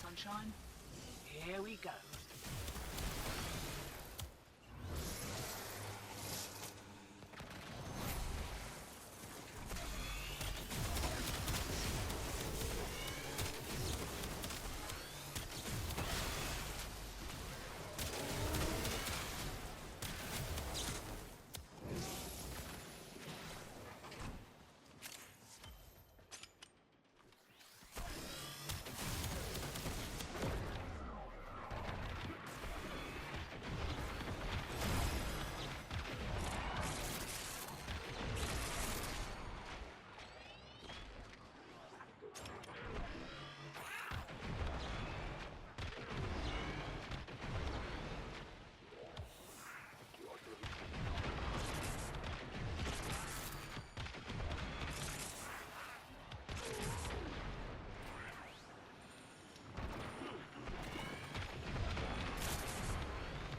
sunshine. Here we go.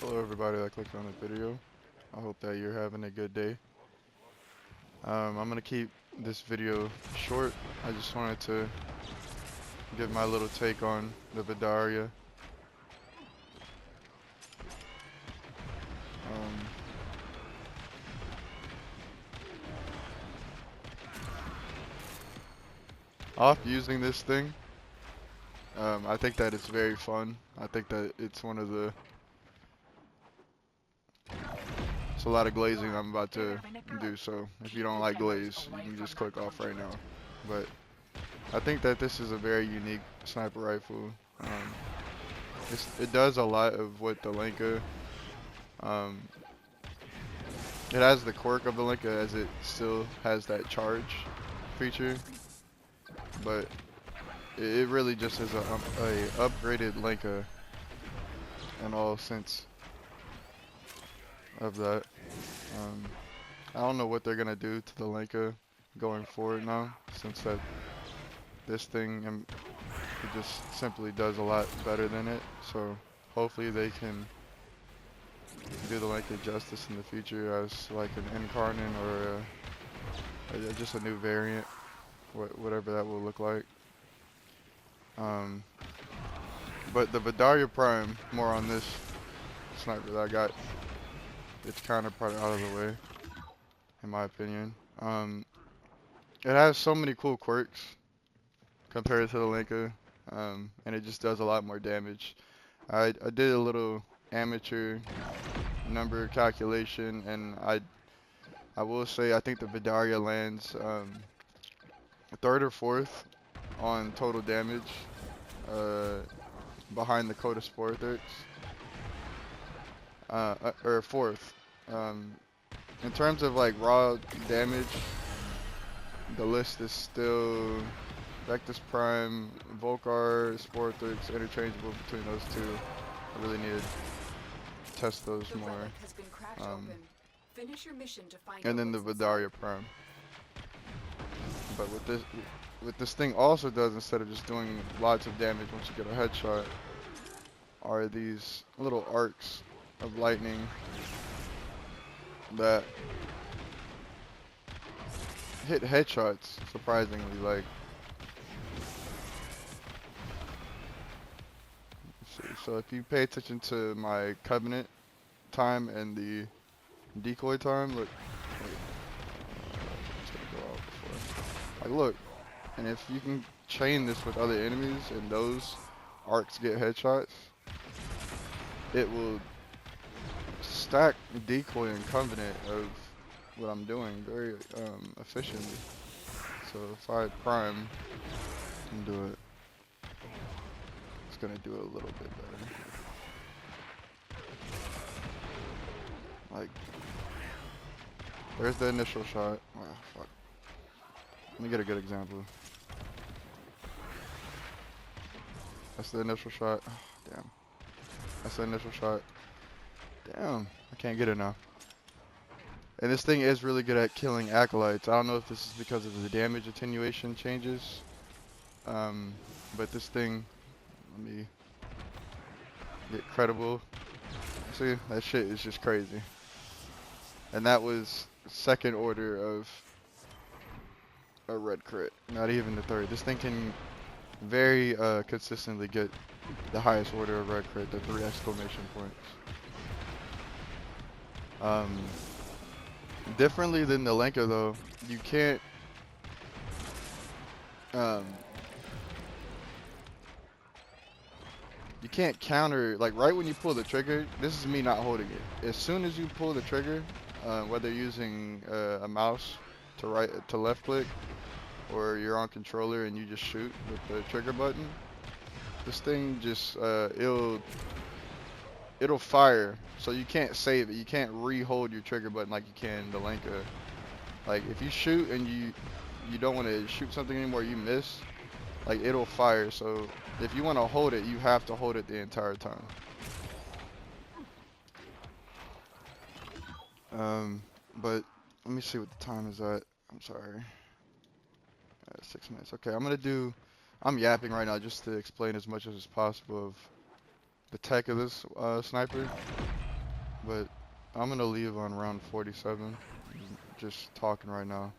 Hello everybody that clicked on the video. I hope that you're having a good day. I'm going to keep this video short. I just wanted to give my little take on the Vadarya. Off using this thing, I think that it's very fun. I think that it's one of the... It's a lot of glazing I'm about to do, so if you don't like glaze, you can just click off right now. But I think that this is a very unique sniper rifle. It does a lot of what the Lenka, it has the quirk of the Lenka as it still has that charge feature, but it really just is a upgraded Lenka in all sense of that. I don't know what they're gonna do to the Lenka going forward now, since that this thing it just simply does a lot better than it. So hopefully they can do the Lenka justice in the future as like an incarnate or just a new variant, whatever that will look like. But the Vadarya Prime, more on this sniper that I got, its counterpart out of the way, in my opinion. It has so many cool quirks compared to the Lenka, and it just does a lot more damage. I did a little amateur number calculation, and I will say I think the Vadarya lands third or fourth on total damage, behind the Coda Sporthix, or fourth. In terms of like raw damage, the list is still Vectus Prime, Volcar, Sporthix, interchangeable between those two. I really need to test those more. And then the Vadarya Prime. But what this thing also does, instead of just doing lots of damage once you get a headshot, are these little arcs of lightning that hit headshots, surprisingly. Like, let's see. So if you pay attention to my Covenant time and the decoy time, look, it's gonna go out before. Like, look, and if you can chain this with other enemies and those arcs get headshots, it will stack decoy and Covenant of what I'm doing very efficiently. So if I prime and do it, it's gonna do it a little bit better. Like, there's the initial shot. Oh, fuck. Let me get a good example. That's the initial shot. Oh, damn. That's the initial shot. Damn, I can't get it now. And this thing is really good at killing acolytes. I don't know if this is because of the damage attenuation changes. But this thing, let me get credible. See, that shit is just crazy. And that was second order of a red crit, not even the third. This thing can very consistently get the highest order of red crit, the 3 exclamation points. Differently than the Lenka though, you can't um, you can't counter, like right when you pull the trigger, this is me not holding it. As soon as you pull the trigger, whether using a mouse to right to left click or you're on controller and you just shoot with the trigger button, this thing just it'll fire. So you can't save it. You can't re-hold your trigger button like you can in the Lenka. Like if you shoot and you don't want to shoot something anymore, you miss, like it'll fire. So if you want to hold it, you have to hold it the entire time. But let me see what the time is at. I'm sorry. 6 minutes. Okay, I'm yapping right now just to explain as much as possible of the tech of this sniper. But I'm gonna leave on round 47. Just talking right now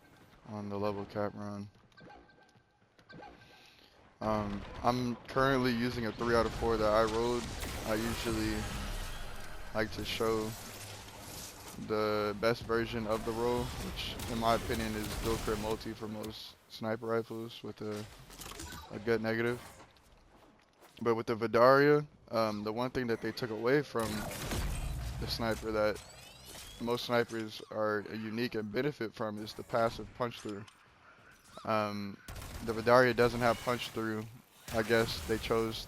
on the level cap run. I'm currently using a 3 out of 4 that I rolled. I usually like to show the best version of the roll, which in my opinion is dual crit multi for most sniper rifles with a good negative. But with the Vadarya, the one thing that they took away from the sniper that most snipers are unique and benefit from is the passive punch through. The Vadarya doesn't have punch through. I guess they chose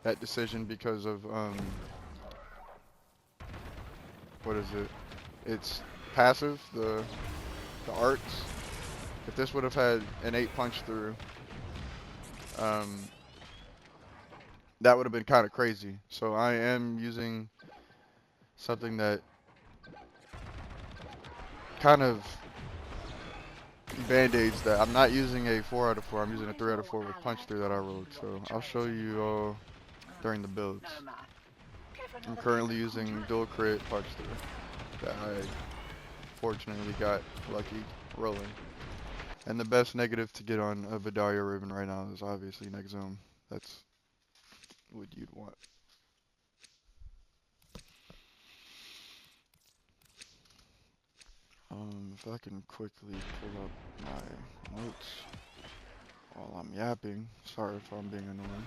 that decision because of what is it? It's passive, the arcs. If this would have had an 8 punch through, that would have been kind of crazy. So I am using something that kind of band-aids that. I'm not using a 4 out of 4, I'm using a 3 out of 4 with punch through that I rolled. So I'll show you all during the builds. I'm currently using dual crit punch through that I fortunately got lucky rolling. And the best negative to get on a Vadarya Raven right now is obviously next zoom. That's what you'd want. If I can quickly pull up my notes while I'm yapping. Sorry if I'm being annoying.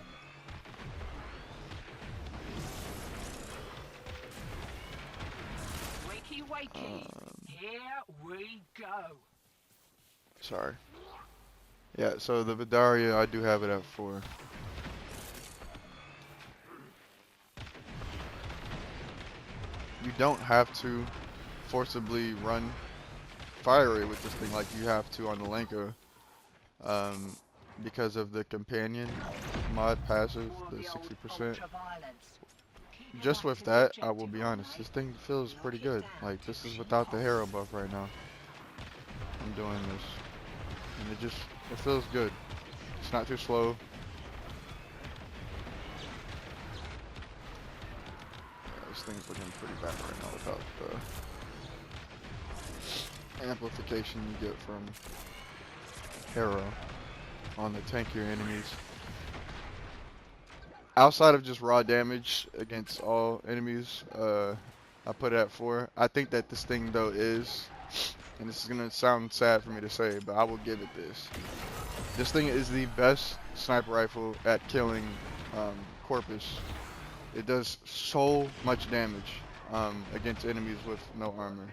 Wakey, wakey. Here we go. Sorry. Yeah, so the Vadarya, I do have it at 4. You don't have to forcibly run fire rate with this thing like you have to on the Lenka, because of the companion mod passive, the 60%. Just with that, I will be honest, this thing feels pretty good. Like, this is without the hero buff right now. I'm doing this, and it feels good. It's not too slow. Yeah, this thing's looking pretty bad right now without the amplification you get from hero on the tankier enemies. Outside of just raw damage against all enemies, I put it at 4. I think that this thing though is, and this is gonna sound sad for me to say, but I will give it this. This thing is the best sniper rifle at killing corpus. It does so much damage against enemies with no armor.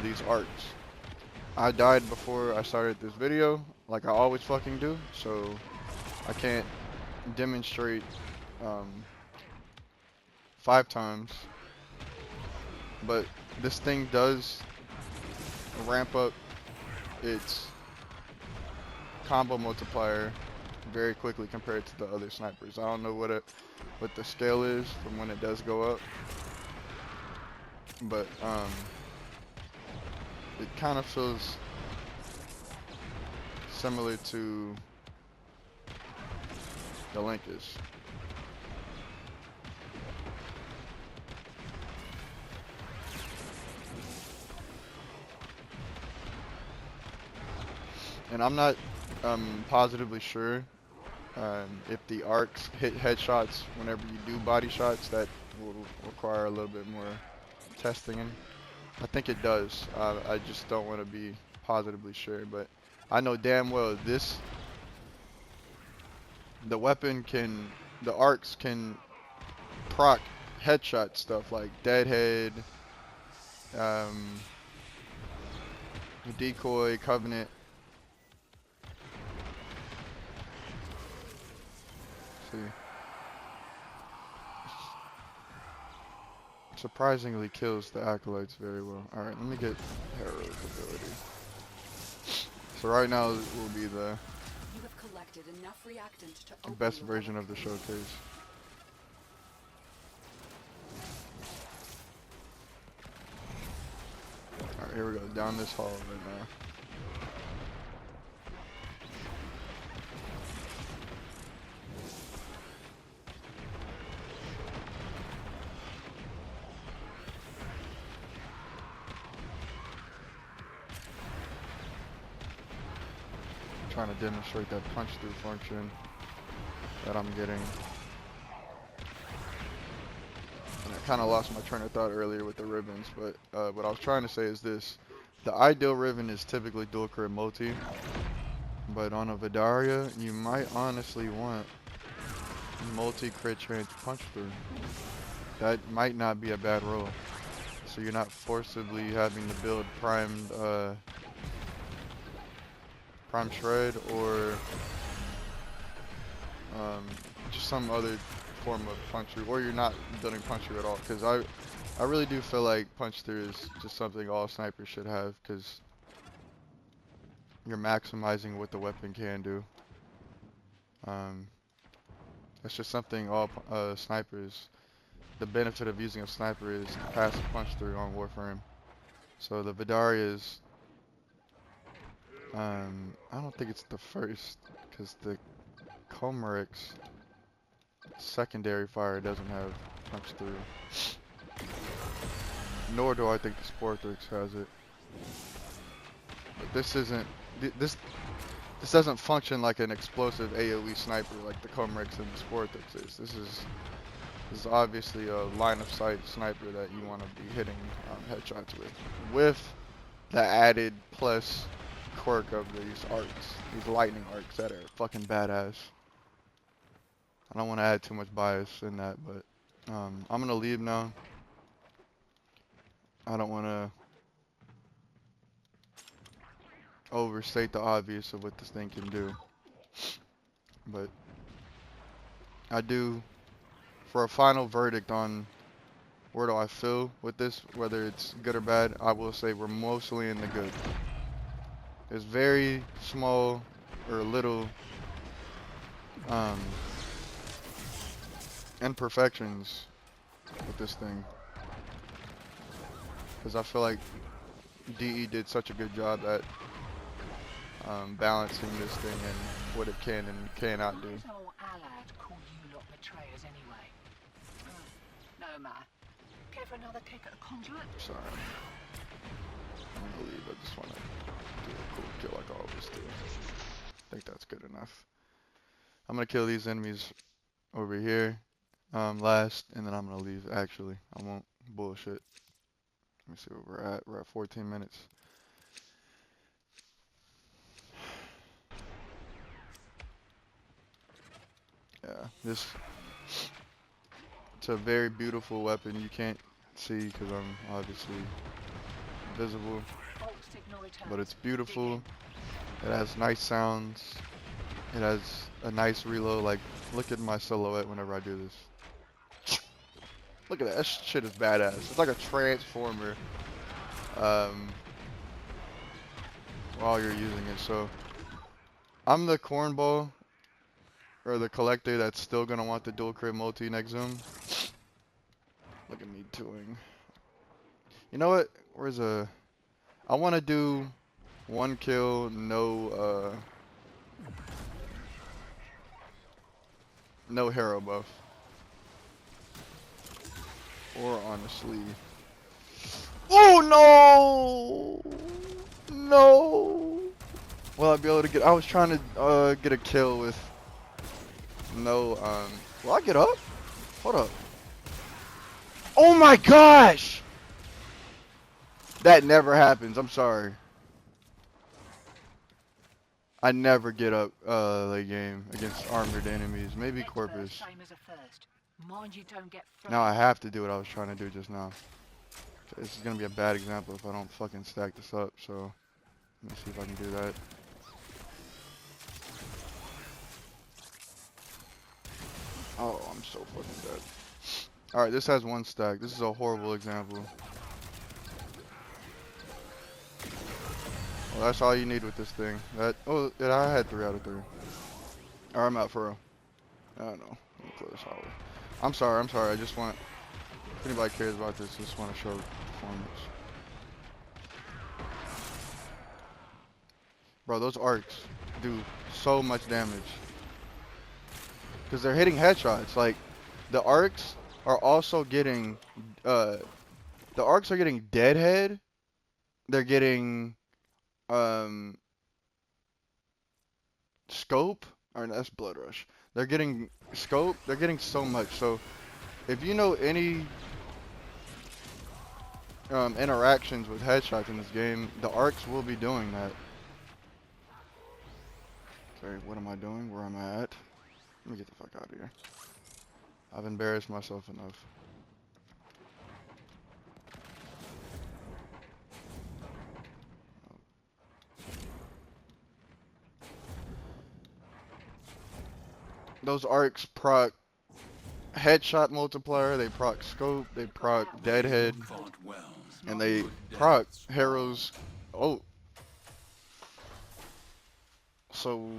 These arcs. I died before I started this video, like I always fucking do, so I can't demonstrate 5 times, but this thing does ramp up its combo multiplier very quickly compared to the other snipers. I don't know what the scale is from when it does go up, but it kind of feels similar to the Lenkas. And I'm not positively sure. If the arcs hit headshots whenever you do body shots, that will require a little bit more testing. I think it does. I just don't want to be positively sure, but I know damn well the weapon can, the arcs can proc headshot stuff like Deadhead, um, Decoy, Covenant. See, surprisingly kills the acolytes very well. All right, let me get Hero's ability. So right now will be the You have collected enough reactant to open best your version relic. of the showcase. Alright, here we go. Down this hall right now. Trying to demonstrate that punch through function that I'm getting. And I kind of lost my train of thought earlier with the ribbons, but what I was trying to say is this. The ideal ribbon is typically dual crit multi, but on a Vadarya, you might honestly want multi crit change punch through. That might not be a bad roll. So you're not forcibly having to build primed prime shred or just some other form of punch through, or you're not building punch through at all, because I really do feel like punch through is just something all snipers should have, because you're maximizing what the weapon can do. That's just something all snipers, the benefit of using a sniper is passive punch through on Warframe. So the Vadarya is, I don't think it's the first, because the Comeric's secondary fire doesn't have punch through. Nor do I think the Sportrix has it. But this isn't, this doesn't function like an explosive AoE sniper like the Comeric's and the Sportrix is. This is obviously a line of sight sniper that you want to be hitting headshots with the added plus quirk of these arcs, these lightning arcs that are fucking badass. I don't want to add too much bias in that, but I'm gonna leave now. I don't want to overstate the obvious of what this thing can do, but I do, for a final verdict on where do I feel with this, whether it's good or bad, I will say we're mostly in the good. There's very small or little imperfections with this thing, because I feel like DE did such a good job at balancing this thing and what it can and cannot do. Why does old Allard call you lot betrayers anyway? No, ma. Care for another kick at a conduit? Sorry. I'm gonna leave. I just want to do a cool kill like I always do. I think that's good enough. I'm gonna kill these enemies over here last, and then I'm gonna leave. Actually, I won't bullshit. Let me see where we're at. We're at 14 minutes. Yeah, it's a very beautiful weapon. You can't see because I'm obviously invisible, but it's beautiful. It has nice sounds. It has a nice reload. Like, look at my silhouette whenever I do this. Look at that. That shit is badass. It's like a transformer while you're using it. So I'm the cornball or the collector that's still gonna want the dual crit multi next zoom. Look at me doing. You know what? I want to do one kill, no hero buff. Or honestly. Oh no! No! Will I be able to get? I was trying to get a kill with no. Will I get up? Hold up. Oh my gosh! That never happens. I'm sorry. I never get up late game against armored enemies. Maybe Next Corpus. burst, same as a first. Mind you don't get Now I thrown. have to do what I was trying to do just now. This is gonna be a bad example if I don't fucking stack this up. So let me see if I can do that. Oh, I'm so fucking dead. Alright, this has one stack. This is a horrible example. Well, that's all you need with this thing. Oh, yeah, I had 3 out of 3. Alright, I'm out for real. I don't know. Let me close this hallway. I'm sorry. I just want, if anybody cares about this, I just want to show performance. Bro, those arcs do so much damage. Because they're hitting headshots. Like, the arcs are also getting, the arcs are getting deadhead. They're getting, scope. Or no, that's blood rush. They're getting scope. They're getting so much. So, if you know any interactions with headshots in this game, the arcs will be doing that. Okay, what am I doing? Where am I at? Let me get the fuck out of here. I've embarrassed myself enough. Those arcs proc headshot multiplier, they proc scope, they proc deadhead, and they proc Harrow's. Oh. So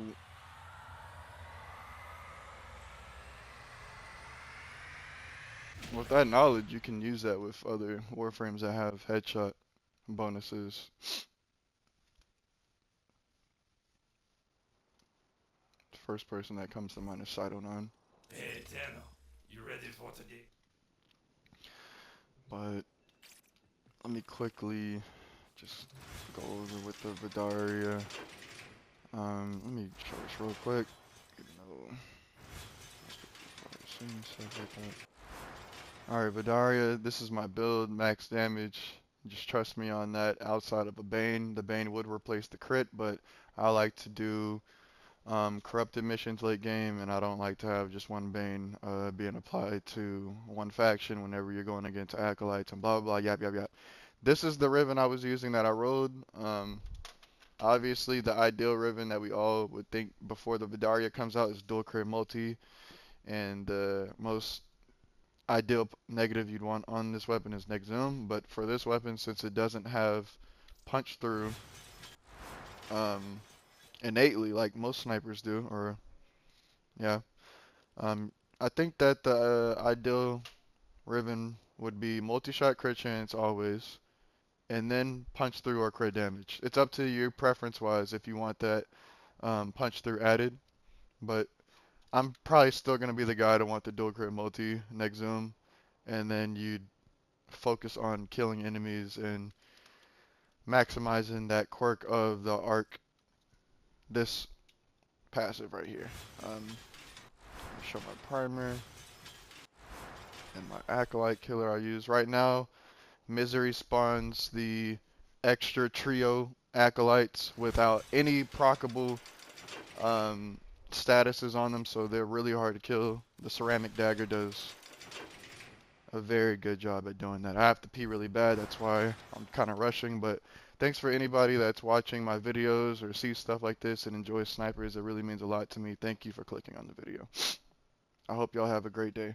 with that knowledge, you can use that with other warframes that have headshot bonuses. First person that comes to mind is Cyto9. pt'er, you ready for today? But let me quickly just go over with the Vadarya. Let me show this real quick. Stuff like that. Alright, Vadarya, this is my build, max damage. Just trust me on that. Outside of a Bane, the Bane would replace the crit, but I like to do corrupted missions late game, and I don't like to have just one Bane being applied to one faction whenever you're going against acolytes and blah blah blah, yap yap yap. This is the Riven I was using that I rode. Obviously the ideal Riven that we all would think before the Vadarya comes out is dual crit multi, and the most ideal negative you'd want on this weapon is neg zoom, but for this weapon, since it doesn't have punch through innately like most snipers do, or yeah, I think that the ideal Riven would be multi-shot crit chance always, and then punch through or crit damage. It's up to you preference wise if you want that punch through added, but I'm probably still gonna be the guy to want the dual crit multi neg zoom, and then you'd focus on killing enemies and maximizing that quirk of the arc. This passive right here. I'll show my primer and my acolyte killer I use right now. Misery spawns the extra trio acolytes without any proccable statuses on them, so they're really hard to kill. The ceramic dagger does a very good job at doing that. I have to pee really bad, that's why I'm kind of rushing, but thanks for anybody that's watching my videos or sees stuff like this and enjoys snipers. It really means a lot to me. Thank you for clicking on the video. I hope y'all have a great day.